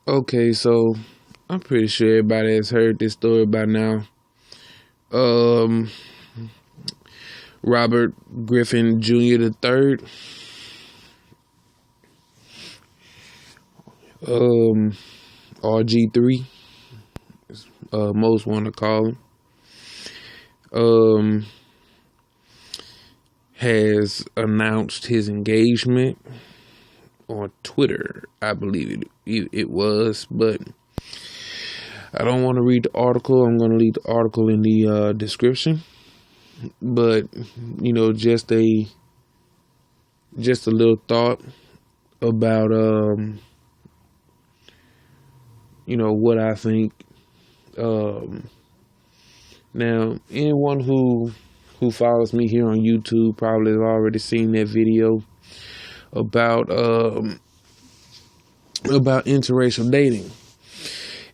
Okay, so I'm pretty sure everybody has heard this story by now. Um, Robert Griffin Jr. the third, um, RG3, most want to call him, um, has announced his engagement on Twitter. I believe it was, but I don't want to read the article. I'm going to leave the article in the description. But just a little thought about what I think. Um, Now, anyone who follows me here on YouTube probably has already seen that video about about interracial dating,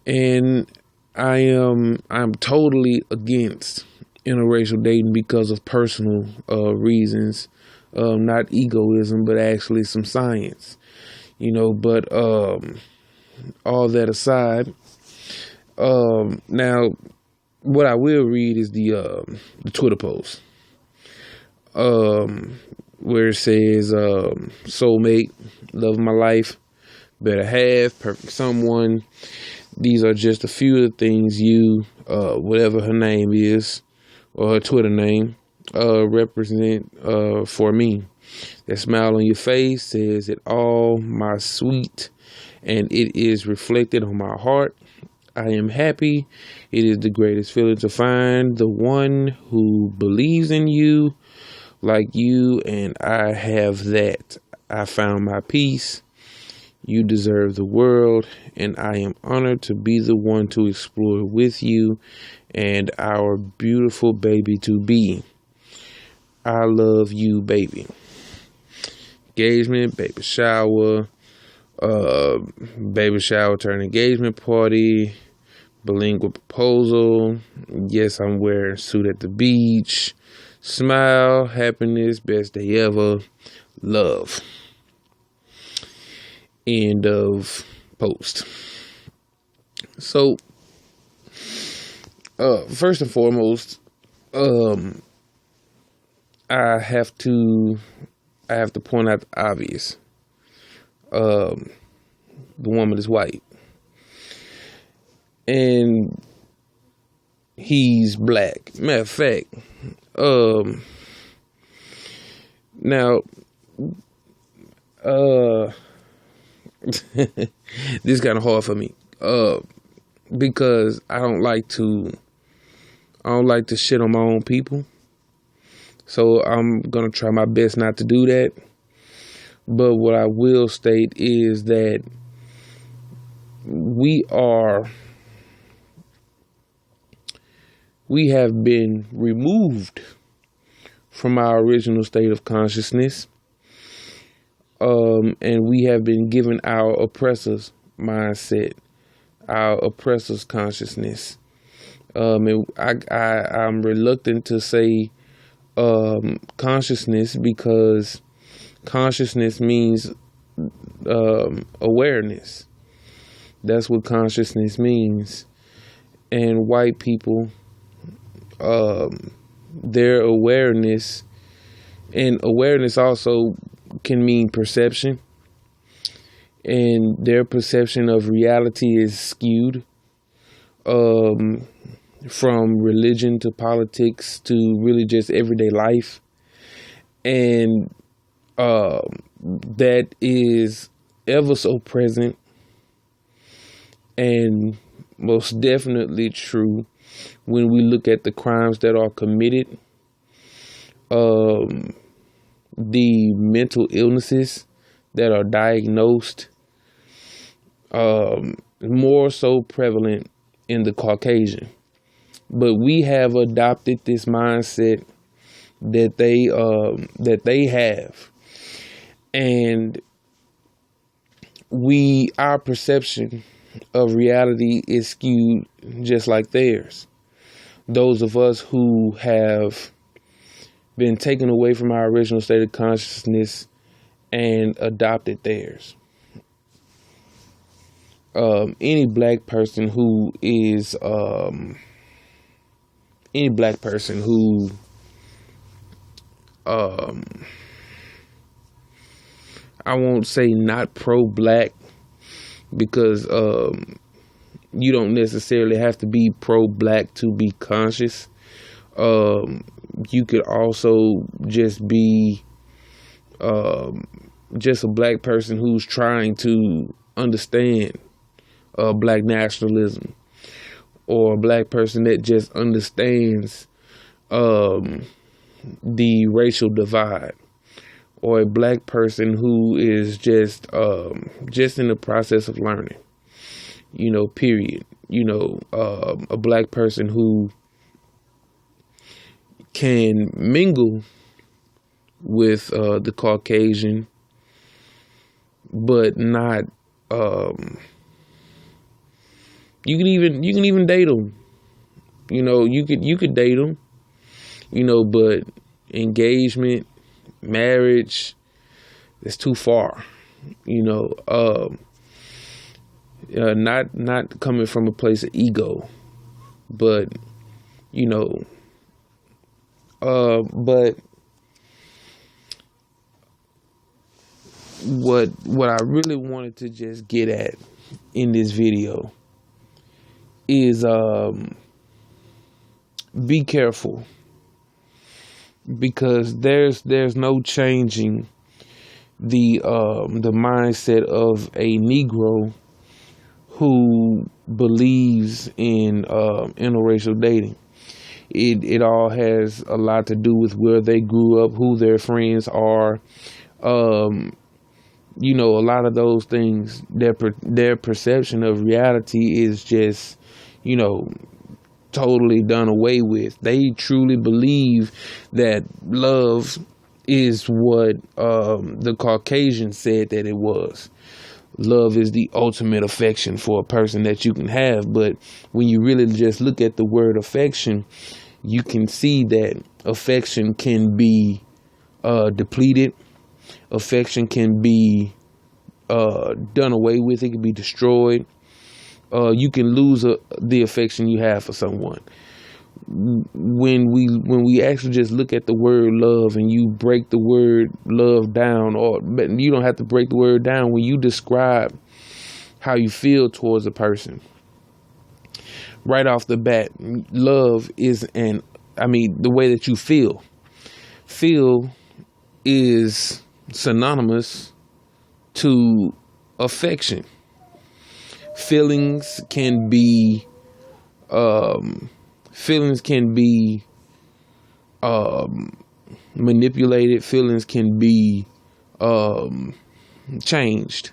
and I'm totally against interracial dating because of personal reasons, not egoism, but actually some science. But all that aside, now what I will read is the Twitter post, where it says, "Soulmate, love of my life, better half, perfect someone. These are just a few of the things you, whatever her name is, or her Twitter name, represent for me. That smile on your face says it all, my sweet, and it is reflected on my heart. I am happy. It is the greatest feeling to find the one who believes in you like you, and I have that. I found my peace. You deserve the world, and I am honored to be the one to explore with you and our beautiful baby to be. I love you, baby." Engagement, uh, baby shower turn engagement party, bilingual proposal. Yes, I'm wearing a suit at the beach. Smile, happiness, best day ever. Love. End of post. So, first and foremost, um, I have to point out the obvious. The woman is white, and he's black. Matter of fact, now, this is kind of hard for me, because I don't like to shit on my own people. So I'm gonna try my best not to do that. But what I will state is that we have been removed from our original state of consciousness, and we have been given our oppressor's mindset, our oppressor's consciousness. And I'm reluctant to say consciousness, because consciousness means awareness. That's what consciousness means. And white people, their awareness, and awareness also can mean perception, and their perception of reality is skewed, from religion to politics to really just everyday life. And that is ever so present and most definitely true when we look at the crimes that are committed, the mental illnesses that are diagnosed, more so prevalent in the Caucasian. But we have adopted this mindset that they have, and our perception of reality is skewed just like theirs. Those of us who have been taken away from our original state of consciousness and adopted theirs. any black person who is any black person who I won't say not pro-black, because you don't necessarily have to be pro-black to be conscious. You could also just be just a black person who's trying to understand black nationalism, or a black person that just understands the racial divide, or a black person who is just in the process of learning, period. A black person who can mingle with the Caucasian, but not. You can even date them. You could date them. But engagement, marriage, it's too far. Not coming from a place of ego, but but what I really wanted to just get at in this video is be careful, because there's no changing the mindset of a Negro who believes in interracial dating. It all has a lot to do with where they grew up, who their friends are. A lot of those things, their perception of reality is just, totally done away with. They truly believe that love is what the Caucasian said that it was. Love is the ultimate affection for a person that you can have. But when you really just look at the word affection, you can see that affection can be depleted. Affection can be done away with. It can be destroyed. You can lose the affection you have for someone. When we actually just look at the word love, and you break the word love down, but you don't have to break the word down. When you describe how you feel towards a person, right off the bat, love is the way that you feel is synonymous to affection. Feelings can be manipulated. Feelings can be changed.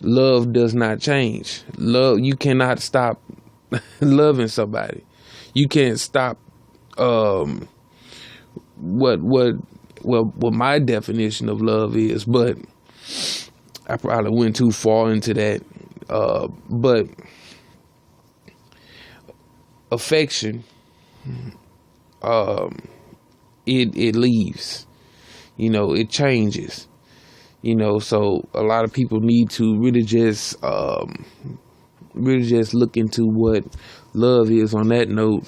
Love does not change. Love, you cannot stop loving somebody. You can't stop what my definition of love is, but I probably went too far into that. But affection, it leaves, it changes, so a lot of people need to really just look into what love is on that note.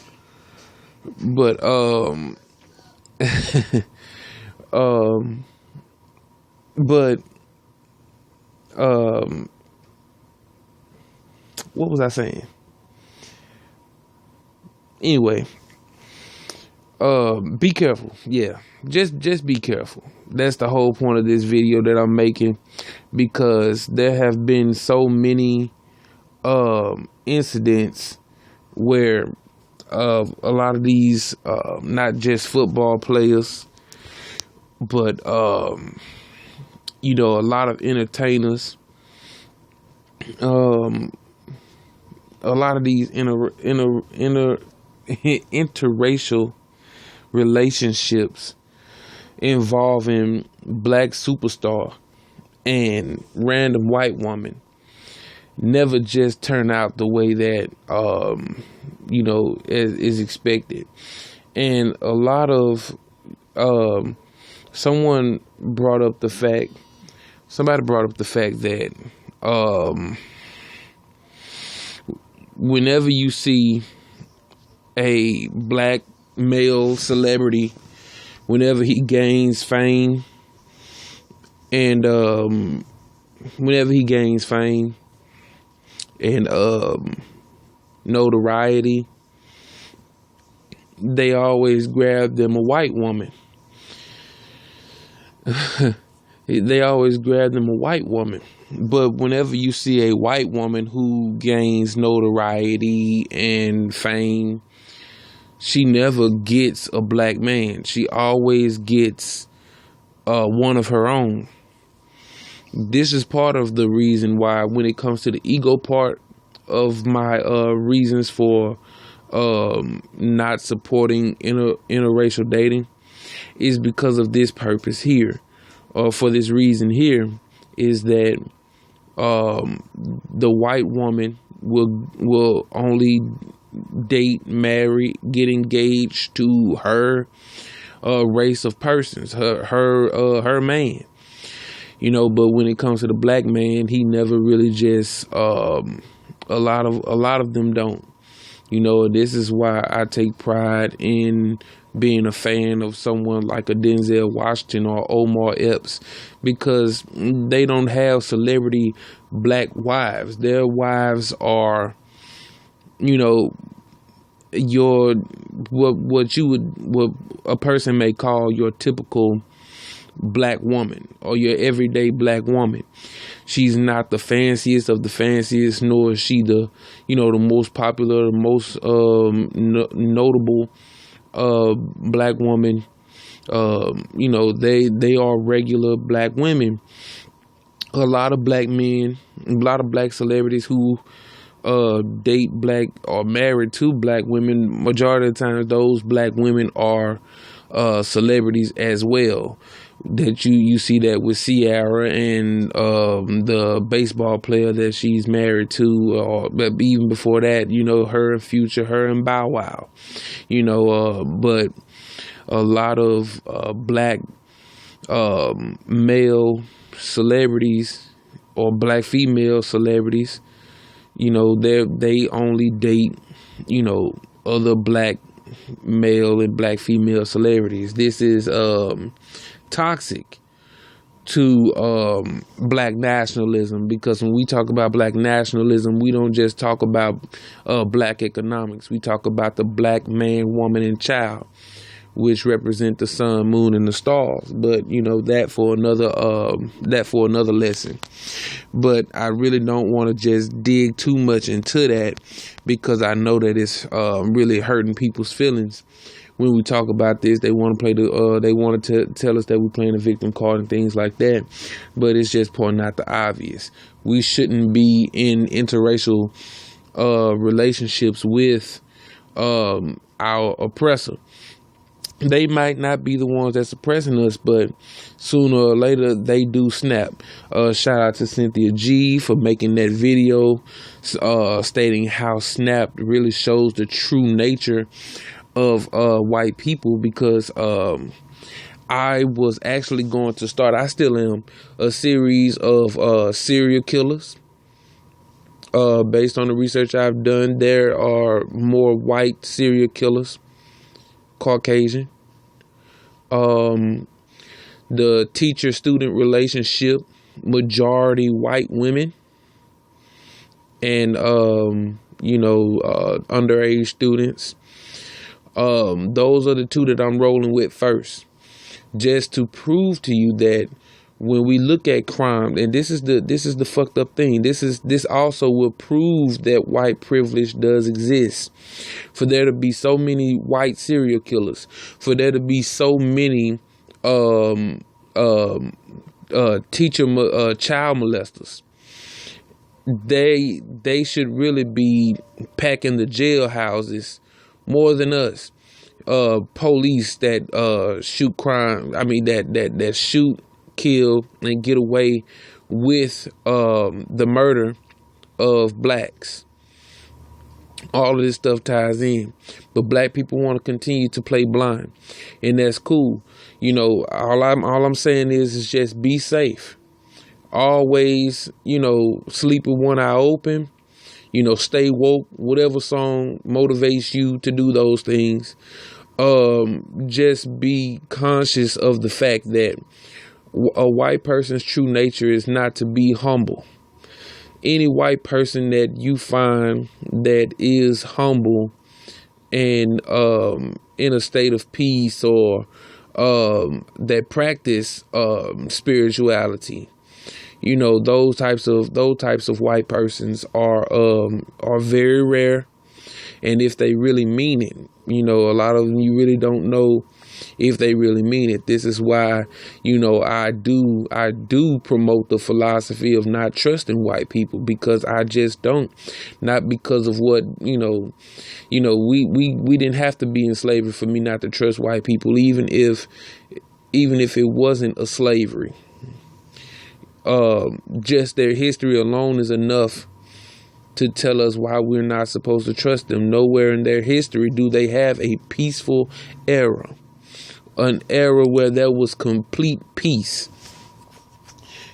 But what was I saying? Anyway, be careful. Yeah, just be careful. That's the whole point of this video that I'm making, because there have been so many incidents where a lot of these not just football players, but a lot of entertainers, a lot of these interracial relationships involving black superstar and random white woman never just turn out the way that is expected. And a lot of somebody brought up the fact that whenever you see a black male celebrity, whenever he gains fame, and whenever he gains fame and notoriety, they always grab them a white woman. They always grab them a white woman. But whenever you see a white woman who gains notoriety and fame, she never gets a black man. She always gets one of her own. This is part of the reason why, when it comes to the ego part of my reasons for not supporting interracial dating, is because of this purpose here, or for this reason here, is that the white woman will only date, marry, get engaged to her race of persons, her man. You know, but when it comes to the black man, he never really just a lot of them don't. You know, this is why I take pride in being a fan of someone like a Denzel Washington or Omar Epps, because they don't have celebrity black wives. Their wives are, you know, what a person may call your typical black woman, or your everyday black woman. She's not the fanciest of the fanciest, nor is she the most popular, the most notable black woman. They are regular black women. A lot of black men, a lot of black celebrities who date black or married to black women, majority of the time those black women are celebrities as well. That you see that with Ciara and the baseball player that she's married to, or even before that, her and Future, her and Bow Wow, but a lot of black male celebrities or black female celebrities, they only date, other black male and black female celebrities. This is toxic to black nationalism, because when we talk about black nationalism, we don't just talk about black economics. We talk about the black man, woman, and child, which represent the sun, moon, and the stars. But that for another lesson. But I really don't want to just dig too much into that, because I know that it's really hurting people's feelings. When we talk about this, they want to play they want to tell us that we're playing a victim card and things like that. But it's just pointing out the obvious. We shouldn't be in interracial relationships with our oppressor. They might not be the ones that's oppressing us, but sooner or later they do snap. Shout out to Cynthia G for making that video stating how snap really shows the true nature of white people, because I was actually going to start, I still am, a series of serial killers. Based on the research I've done, there are more white serial killers, Caucasian. The teacher-student relationship, majority white women, and underage students. Those are the two that I'm rolling with first, just to prove to you that when we look at crime, and this is the fucked up thing, this also will prove that white privilege does exist. For there to be so many white serial killers, for there to be so many child molesters, they should really be packing the jailhouses more than us. Police that shoot crime, that shoot, kill, and get away with the murder of blacks. All of this stuff ties in, but black people want to continue to play blind, and that's cool. All I'm saying is just be safe. Always, sleep with one eye open. Stay woke, whatever song motivates you to do those things. Just be conscious of the fact that a white person's true nature is not to be humble. Any white person that you find that is humble and in a state of peace, or that practice spirituality, those types of white persons are very rare. And if they really mean it, a lot of them, you really don't know if they really mean it. This is why, I do promote the philosophy of not trusting white people, because I just don't. Not because of what, we didn't have to be in slavery for me not to trust white people, even if it wasn't a slavery. Just their history alone is enough to tell us why we're not supposed to trust them. Nowhere in their history do they have a peaceful era, an era where there was complete peace.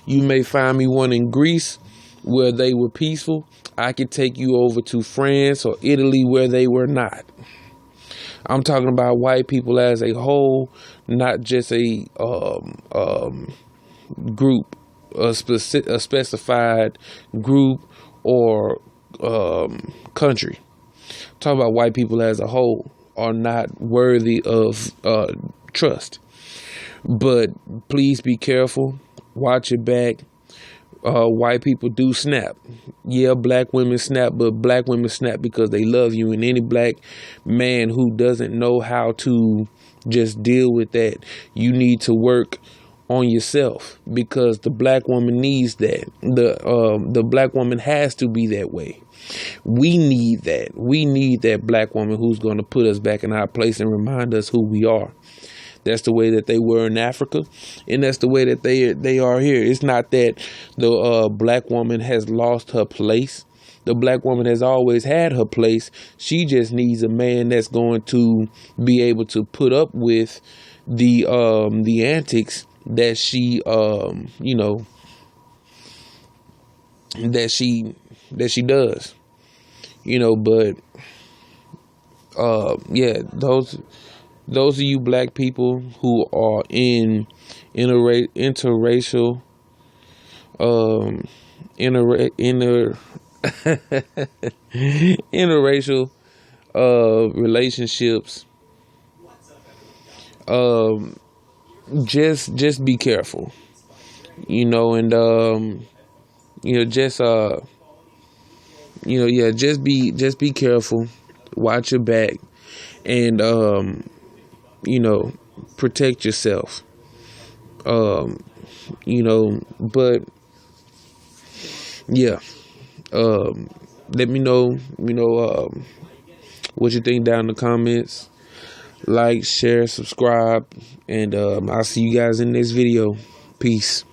You may find me one in Greece where they were peaceful. I could take you over to France or Italy where they were not. I'm talking about white people as a whole, not just a group, a specified group or country. Talk about white people as a whole are not worthy of trust. But please be careful. Watch your back. White people do snap. Yeah, black women snap, but black women snap because they love you. And any black man who doesn't know how to just deal with that, you need to work on yourself, because the black woman needs that. The black woman has to be that way. We need that. We need that black woman who's going to put us back in our place and remind us who we are. That's the way that they were in Africa, and that's the way that they are here. It's not that the black woman has lost her place. The black woman has always had her place. She just needs a man that's going to be able to put up with the antics that she that she does, but yeah, those of you black people who are in interracial interracial relationships, just be careful, and just be careful. Watch your back, and protect yourself. But yeah, let me know, what you think down in the comments. Like, share, subscribe, and I'll see you guys in the next video. Peace.